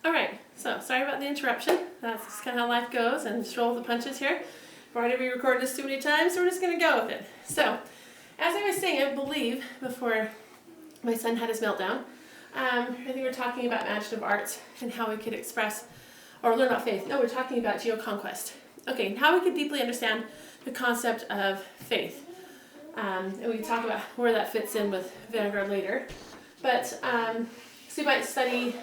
All right, so sorry about the interruption. That's kind of how life goes, and just roll with the punches here. I've already re-recorded this too many times, so we're just going to go with it. So, as I was saying, I believe, before my son had his meltdown, I think we were talking about imaginative arts and how we could express or learn about faith. No, we're talking about geoconquest. Okay, and how we could deeply understand the concept of faith. And we can talk about where that fits in with Vanguard later. But, so you might study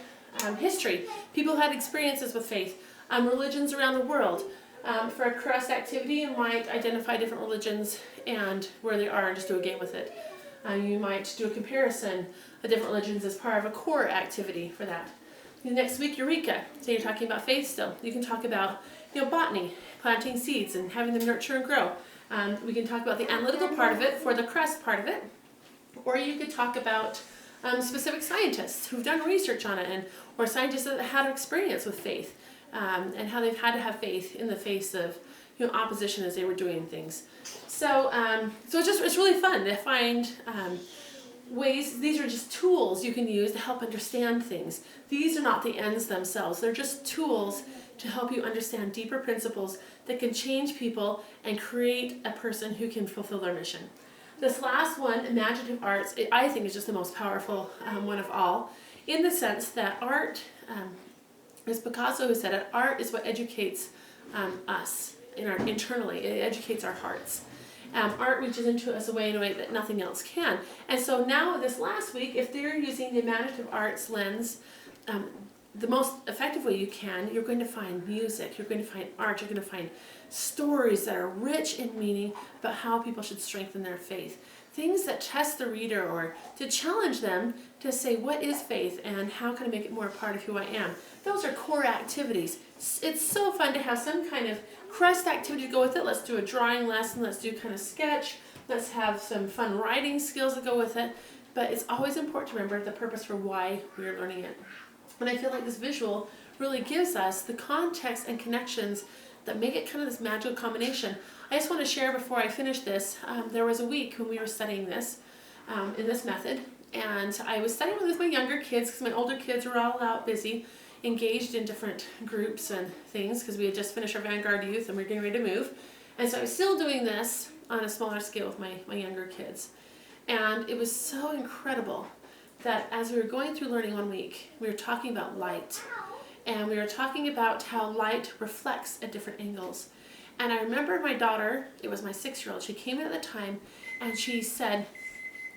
history. People had experiences with faith. Religions around the world. For a crust activity, you might identify different religions and where they are and just do a game with it. You might do a comparison of different religions as part of a core activity for that. Next week, Eureka. So you're talking about faith still. You can talk about botany, planting seeds and having them nurture and grow. We can talk about the analytical part of it for the crust part of it. Or you could talk about specific scientists who've done research on it, or scientists that had experience with faith, and how they've had to have faith in the face of opposition as they were doing things. So it's really fun to find ways. These are just tools you can use to help understand things. These are not the ends themselves. They're just tools to help you understand deeper principles that can change people and create a person who can fulfill their mission. This last one, imaginative arts, I think is just the most powerful one of all, in the sense that art, as Picasso who said it, art is what educates us internally. It educates our hearts. Art reaches into us in a way that nothing else can. And so now this last week, if they're using the imaginative arts lens, the most effective way you can, you're going to find music, you're going to find art, you're going to find stories that are rich in meaning about how people should strengthen their faith. Things that test the reader or to challenge them to say, what is faith and how can I make it more a part of who I am? Those are core activities. It's so fun to have some kind of crust activity to go with it. Let's do a drawing lesson, let's do kind of sketch, let's have some fun writing skills that go with it. But it's always important to remember the purpose for why we're learning it. And I feel like this visual really gives us the context and connections that make it kind of this magical combination. I just want to share before I finish this, there was a week when we were studying this in this method, and I was studying with my younger kids because my older kids were all out busy, engaged in different groups and things because we had just finished our Vanguard youth and we were getting ready to move. And so I was still doing this on a smaller scale with my younger kids. And it was so incredible that as we were going through learning one week, we were talking about light. And we were talking about how light reflects at different angles. And I remember my daughter, it was my 6-year-old, she came in at the time and she said,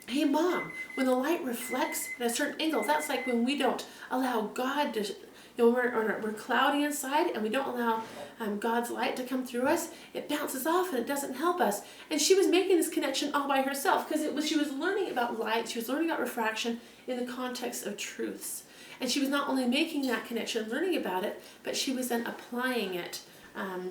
"Hey Mom, when the light reflects at a certain angle, that's like when we don't allow God to, we're cloudy inside and we don't allow God's light to come through us, it bounces off and it doesn't help us." And she was making this connection all by herself because she was learning about light, she was learning about refraction in the context of truths. And she was not only making that connection, learning about it, but she was then applying it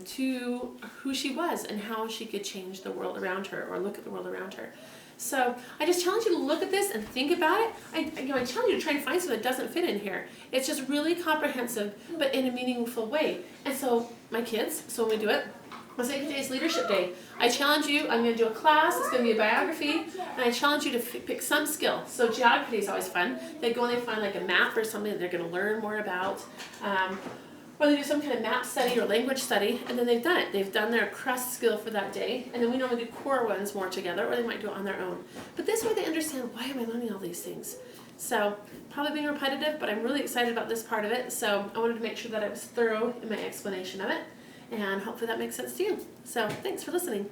to who she was and how she could change the world around her or look at the world around her. So I just challenge you to look at this and think about it. I challenge you to try and find something that doesn't fit in here. It's just really comprehensive, but in a meaningful way. And so my kids, so when we do it, let's say today's Leadership Day. I challenge you, I'm going to do a class, it's going to be a biography, and I challenge you to pick some skill. So geography is always fun. They go and they find like a map or something that they're going to learn more about. Or they do some kind of map study or language study, and then they've done it. They've done their crust skill for that day, and then we normally do core ones more together, or they might do it on their own. But this way they understand, why am I learning all these things? So, probably being repetitive, but I'm really excited about this part of it, so I wanted to make sure that I was thorough in my explanation of it, and hopefully that makes sense to you. So, thanks for listening.